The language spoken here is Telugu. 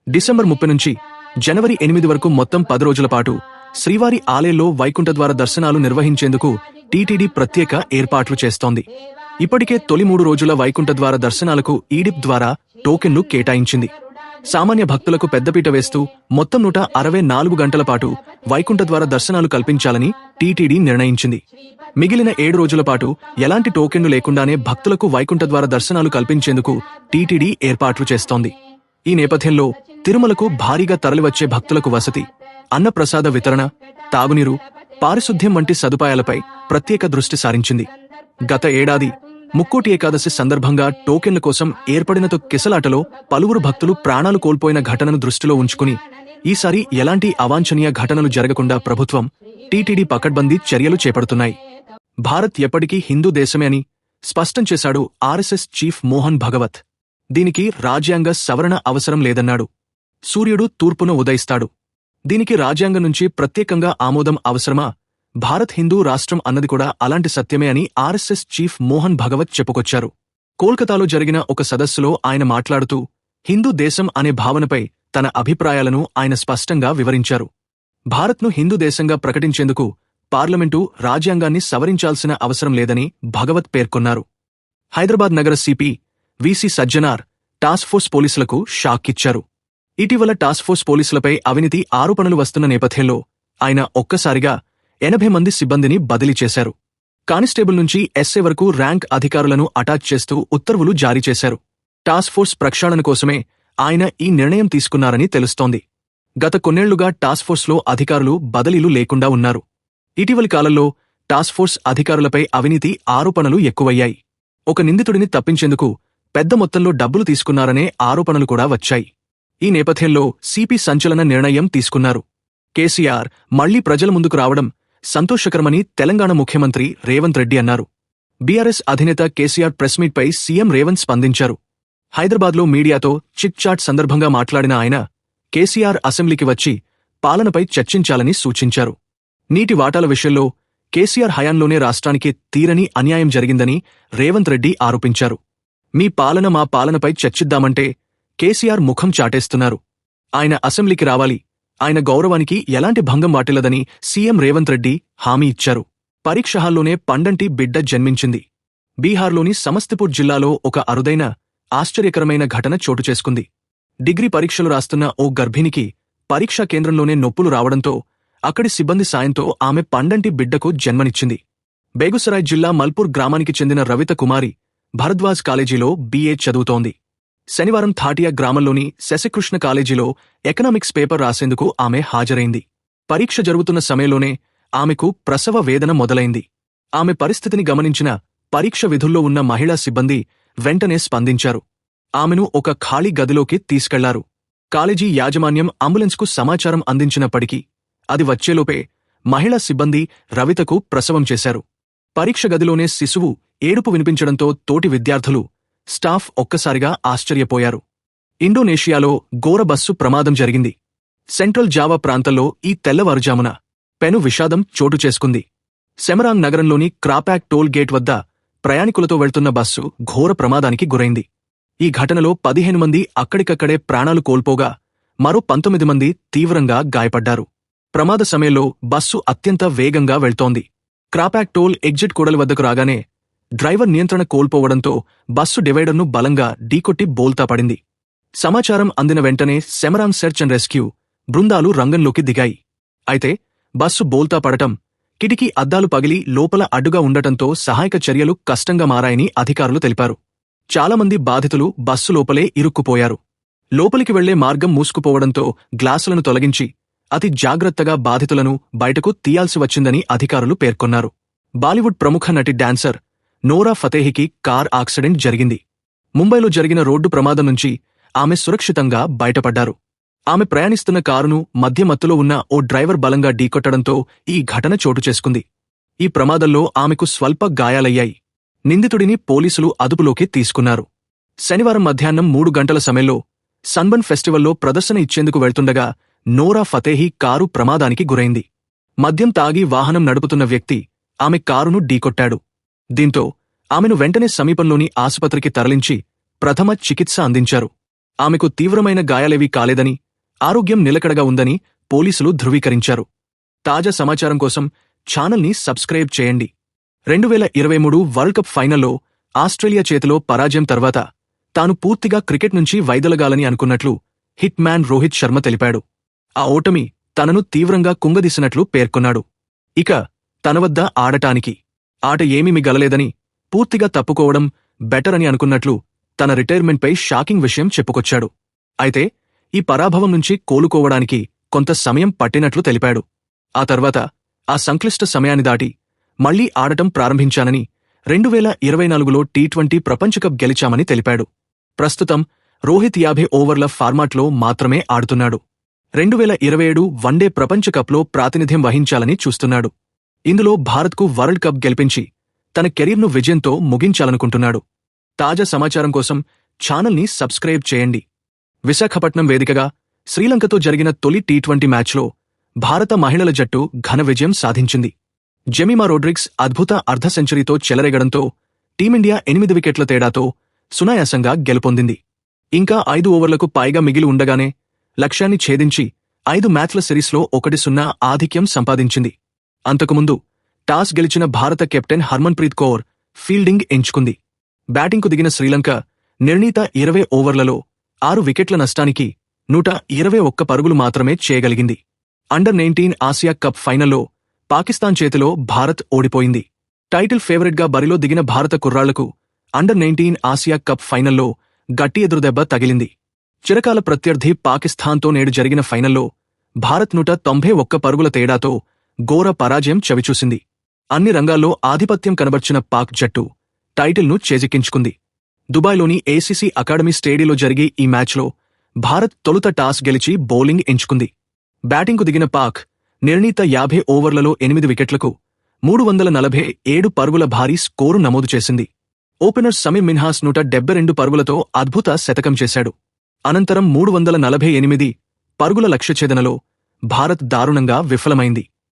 డిసెంబర్ 30 నుంచి జనవరి 8 వరకు మొత్తం 10 రోజుల పాటు శ్రీవారి ఆలయంలో వైకుంఠద్వార దర్శనాలు నిర్వహించేందుకు టీటీడీ ప్రత్యేక ఏర్పాట్లు చేస్తోంది. ఇప్పటికే తొలి 3 రోజుల వైకుంఠద్వార దర్శనాలకు ఈడిప్ ద్వారా టోకెన్లు కేటాయించింది. సామాన్య భక్తులకు పెద్దపీట వేస్తూ మొత్తం 164 గంటల పాటు వైకుంఠద్వార దర్శనాలు కల్పించాలని టీటీడీ నిర్ణయించింది. మిగిలిన 7 రోజుల పాటు ఎలాంటి టోకెన్లు లేకుండానే భక్తులకు వైకుంఠద్వార దర్శనాలు కల్పించేందుకు టీటీడీ ఏర్పాట్లు చేస్తోంది. ఈ నేపథ్యంలో తిరుమలకు భారీగా తరలివచ్చే భక్తులకు వసతి, అన్నప్రసాద వితరణ, తాగునీరు, పారిశుద్ధ్యం వంటి సదుపాయాలపై ప్రత్యేక దృష్టి సారించింది. గత ఏడాది ముక్కోటి ఏకాదశి సందర్భంగా టోకెన్ల కోసం ఏర్పడిన కిసలాటలో పలువురు భక్తులు ప్రాణాలు కోల్పోయిన ఘటనను దృష్టిలో ఉంచుకుని ఈసారి ఎలాంటి అవాంఛనీయ ఘటనలు జరగకుండా ప్రభుత్వం, టీటీడీ పకడ్బందీ చర్యలు చేపడుతున్నాయి. భారత్ ఎప్పటికీ హిందూ దేశమే అని స్పష్టం చేశాడు ఆర్ఎస్ఎస్ చీఫ్ మోహన్ భగవత్. దీనికి రాజ్యాంగ సవరణ అవసరం లేదన్నాడు. సూర్యుడు తూర్పున ఉదయిస్తాడు. దీనికి రాజ్యాంగం నుంచి ప్రత్యేకంగా ఆమోదం అవసరమా? భారత్ హిందూ రాష్ట్రం అన్నది కూడా అలాంటి సత్యమే అని ఆర్ఎస్ఎస్ చీఫ్ మోహన్ భగవత్ చెప్పుకొచ్చారు. కోల్కతాలో జరిగిన ఒక సదస్సులో ఆయన మాట్లాడుతూ హిందూ దేశం అనే భావనపై తన అభిప్రాయాలను ఆయన స్పష్టంగా వివరించారు. భారత్ను హిందూ దేశంగా ప్రకటించేందుకు పార్లమెంటు రాజ్యాంగాన్ని సవరించాల్సిన అవసరం లేదని భగవత్ పేర్కొన్నారు. హైదరాబాద్ నగర CP VC Sajjanar task force పోలీసులకు షాక్ ఇచ్చారు. ఇటీవల టాస్క్ ఫోర్స్ పోలీసులపై అవినీతి ఆరోపణలు వస్తున్న నేపథ్యంలో ఆయన ఒక్కసారిగా 80 మంది సిబ్బందిని బదిలీ చేశారు. కానిస్టేబుల్ నుంచి ఎస్ఏ వరకు ర్యాంక్ అధికారులను అటాచ్ చేస్తూ ఉత్తర్వులు జారీ చేశారు. టాస్క్ ఫోర్స్ ప్రక్షాళన కోసమే ఆయన ఈ నిర్ణయం తీసుకున్నారని తెలుస్తోంది. గత కొన్నేళ్లుగా టాస్క్ ఫోర్స్లో అధికారులు బదిలీలు లేకుండా ఉన్నారు. ఇటీవలి కాలంలో టాస్క్ ఫోర్స్ అధికారులపై అవినీతి ఆరోపణలు ఎక్కువయ్యాయి. ఒక నిందితుడిని తప్పించేందుకు పెద్ద మొత్తంలో డబ్బులు తీసుకున్నారనే ఆరోపణలు కూడా వచ్చాయి. ఈ నేపథ్యంలో సిపి సంచలన నిర్ణయం తీసుకున్నారు. కేసీఆర్ మళ్లీ ప్రజల ముందుకు రావడం సంతోషకరమని తెలంగాణ ముఖ్యమంత్రి రేవంత్ రెడ్డి అన్నారు. బీఆర్ఎస్ అధినేత కేసీఆర్ ప్రెస్ మీట్ పై సీఎం రేవంత్ స్పందించారు. హైదరాబాద్లో మీడియాతో చిట్ చాట్ సందర్భంగా మాట్లాడిన ఆయన కేసీఆర్ అసెంబ్లీకి వచ్చి పాలనపై చర్చించాలని సూచించారు. నీటి వాటాల విషయంలో కేసీఆర్ హయాంలోనే రాష్ట్రానికి తీరని అన్యాయం జరిగిందని రేవంత్ రెడ్డి ఆరోపించారు. మీ పాలన మా పాలనపై చర్చిద్దామంటే కేసీఆర్ ముఖం చాటేస్తున్నారు. ఆయన అసెంబ్లీకి రావాలి. ఆయన గౌరవానికి ఎలాంటి భంగం వాటిల్లదని సీఎం రేవంత్ రెడ్డి హామీ ఇచ్చారు. పరీక్ష హాల్లోనే పండంటి బిడ్డ జన్మించింది. బీహార్లోని సమస్తిపూర్ జిల్లాలో ఒక అరుదైన, ఆశ్చర్యకరమైన ఘటన చోటు చేసుకుంది. డిగ్రీ పరీక్షలు రాస్తున్న ఓ గర్భిణికి పరీక్షా కేంద్రంలోనే నొప్పులు రావడంతో అక్కడి సిబ్బంది సాయంతో ఆమె పండంటి బిడ్డకు జన్మనిచ్చింది. బేగుసరాయ్ జిల్లా మల్పూర్ గ్రామానికి చెందిన రవిత కుమారి భరద్వాజ్ కాలేజీలో బీఏ చదువుతోంది. శనివారం థాటియా గ్రామంలోని శశికృష్ణ కాలేజీలో ఎకనామిక్స్ పేపర్ రాసేందుకు ఆమె హాజరైంది. పరీక్ష జరుగుతున్న సమయంలోనే ఆమెకు ప్రసవ వేదన మొదలైంది. ఆమె పరిస్థితిని గమనించిన పరీక్ష విధుల్లో ఉన్న మహిళా సిబ్బంది వెంటనే స్పందించారు. ఆమెను ఒక ఖాళీ గదిలోకి తీసుకెళ్లారు. కాలేజీ యాజమాన్యం అంబులెన్స్కు సమాచారం అందించినప్పటికీ అది వచ్చేలోపే మహిళా సిబ్బంది రవితకు ప్రసవం చేశారు. పరీక్ష గదిలోనే శిశువు ఏడుపు వినిపించడంతో తోటి విద్యార్థులు, స్టాఫ్ ఒక్కసారిగా ఆశ్చర్యపోయారు. ఇండోనేషియాలో ఘోర బస్సు ప్రమాదం జరిగింది. సెంట్రల్ జావా ప్రాంతంలో ఈ తెల్లవారుజామున పెను విషాదం చోటు చేసుకుంది. సెమరాంగ్ నగరంలోని క్రాపాక్ టోల్ గేట్ వద్ద ప్రయాణికులతో వెళ్తున్న బస్సు ఘోర ప్రమాదానికి గురైంది. ఈ ఘటనలో 15 మంది అక్కడికక్కడే ప్రాణాలు కోల్పోగా మరో 19 మంది తీవ్రంగా గాయపడ్డారు. ప్రమాద సమయంలో బస్సు అత్యంత వేగంగా వెళ్తోంది. క్రాపాక్ టోల్ ఎగ్జిట్ కూడలి వద్దకు రాగానే డ్రైవర్ నియంత్రణ కోల్పోవడంతో బస్సు డివైడర్ను బలంగా ఢీకొట్టి బోల్తా పడింది. సమాచారం అందిన వెంటనే సెమరాంగ్ సెర్చ్ అండ్ రెస్క్యూ బృందాలు రంగంలోకి దిగాయి. అయితే బస్సు బోల్తా పడటం, కిటికీ అద్దాలు పగిలి లోపల అడ్డుగా ఉండటంతో సహాయక చర్యలు కష్టంగా మారాయని అధికారులు తెలిపారు. చాలామంది బాధితులు బస్సు లోపలే ఇరుక్కుపోయారు. లోపలికి వెళ్లే మార్గం మూసుకుపోవడంతో గ్లాసులను తొలగించి అతి జాగ్రత్తగా బాధితులను బయటకు తీయాల్సి వచ్చిందని అధికారులు పేర్కొన్నారు. బాలీవుడ్ ప్రముఖ నటి డాన్సర్ నోరా ఫతేహికి కార్ యాక్సిడెంట్ జరిగింది. ముంబైలో జరిగిన రోడ్డు ప్రమాదం నుంచి ఆమె సురక్షితంగా బయటపడ్డారు. ఆమె ప్రయాణిస్తున్న కారును మధ్యమత్తులో ఉన్న ఓ డ్రైవర్ బలంగా ఢీకొట్టడంతో ఈ ఘటన చోటు చేసుకుంది. ఈ ప్రమాదంలో ఆమెకు స్వల్ప గాయాలయ్యాయి. నిందితుడిని పోలీసులు అదుపులోకి తీసుకున్నారు. శనివారం మధ్యాహ్నం 3 గంటల సమయంలో సన్బర్న్ ఫెస్టివల్లో ప్రదర్శన ఇచ్చేందుకు వెళ్తుండగా నోరా ఫతేహి కారు ప్రమాదానికి గురైంది. మద్యం తాగి వాహనం నడుపుతున్న వ్యక్తి ఆమె కారును ఢీకొట్టాడు. దీంతో ఆమెను వెంటనే సమీపంలోని ఆసుపత్రికి తరలించి ప్రథమ చికిత్స అందించారు. ఆమెకు తీవ్రమైన గాయాలేవీ కాలేదని, ఆరోగ్యం నిలకడగా ఉందని పోలీసులు ధృవీకరించారు. తాజా సమాచారం కోసం ఛానల్ని సబ్స్క్రైబ్ చేయండి. 2023 వరల్డ్ కప్ ఫైనల్లో ఆస్ట్రేలియా చేతిలో పరాజయం తర్వాత తాను పూర్తిగా క్రికెట్ నుంచి వైదొలగాలని అనుకున్నట్లు హిట్ మ్యాన్ రోహిత్ శర్మ తెలిపాడు. ఆ ఓటమి తనను తీవ్రంగా కుంగదీసినట్లు పేర్కొన్నాడు. ఇక తన వద్ద ఆడటానికి ఆట ఏమీ మిగలలేదని, పూర్తిగా తప్పుకోవడం బెటర్ అని అనుకున్నట్లు తన రిటైర్మెంట్పై షాకింగ్ విషయం చెప్పుకొచ్చాడు. అయితే ఈ పరాభవం నుంచి కోలుకోవడానికి కొంత సమయం పట్టినట్లు తెలిపాడు. ఆ తర్వాత ఆ సంక్లిష్ట సమయాన్ని దాటి మళ్లీ ఆడటం ప్రారంభించానని, 2024లో టీ20 ప్రపంచకప్ గెలిచామని తెలిపాడు. ప్రస్తుతం రోహిత్ 50 ఓవర్ల ఫార్మాట్లో మాత్రమే ఆడుతున్నాడు. 2027 వన్డే ప్రపంచకప్లో ప్రాతినిధ్యం వహించాలని చూస్తున్నాడు. ఇందులో భారత్కు వరల్డ్ కప్ గెలిపించి తన కెరీర్ను విజయంతో ముగించాలనుకుంటున్నాడు. తాజా సమాచారం కోసం ఛానల్ని సబ్స్క్రైబ్ చేయండి. విశాఖపట్నం వేదికగా శ్రీలంకతో జరిగిన తొలి టీ20 మ్యాచ్లో భారత మహిళల జట్టు ఘన విజయం సాధించింది. జెమిమా రోడ్రిగ్స్ అద్భుత అర్ధ సెంచరీతో చెలరేగడంతో టీమిండియా 8 వికెట్ల తేడాతో సునాయాసంగా గెలుపొందింది. ఇంకా 5 ఓవర్లకు పైగా మిగిలి ఉండగానే లక్ష్యాన్ని ఛేదించి 5 మ్యాచ్ల సిరీస్లో 1-0 ఆధిక్యం సంపాదించింది. అంతకుముందు టాస్ గెలిచిన భారత కెప్టెన్ హర్మన్ప్రీత్ కౌర్ ఫీల్డింగ్ ఎంచుకుంది. బ్యాటింగ్కు దిగిన శ్రీలంక నిర్ణీత 20 ఓవర్లలో 6 వికెట్ల నష్టానికి 121 పరుగులు మాత్రమే చేయగలిగింది. అండర్-19 ఆసియా కప్ ఫైనల్లో పాకిస్తాన్ చేతిలో భారత్ ఓడిపోయింది. టైటిల్ ఫేవరెట్గా బరిలో దిగిన భారత కుర్రాళ్లకు అండర్-19 ఆసియా కప్ ఫైనల్లో గట్టి ఎదురుదెబ్బ తగిలింది. చిరకాల ప్రత్యర్థి పాకిస్తాన్తో నేడు జరిగిన ఫైనల్లో భారత్ 191 పరుగుల తేడాతో ఘోర పరాజయం చవిచూసింది. అన్ని రంగాల్లో ఆధిపత్యం కనబర్చిన పాక్ జట్టు టైటిల్ను చేజిక్కించుకుంది. దుబాయ్లోని ఏసీసీ అకాడమీ స్టేడియంలో జరిగే ఈ మ్యాచ్లో భారత్ తొలుత టాస్ గెలిచి బౌలింగ్ ఎంచుకుంది. బ్యాటింగ్కు దిగిన పాక్ నిర్ణీత 50 ఓవర్లలో 8 వికెట్లకు 347 పరుగుల భారీ స్కోరు నమోదు చేసింది. ఓపెనర్ సమీర్ మిన్హాస్ 172 పరుగులతో అద్భుత శతకం చేశాడు. అనంతరం 348 పరుగుల లక్ష్యఛేదనలో భారత్ దారుణంగా విఫలమైంది.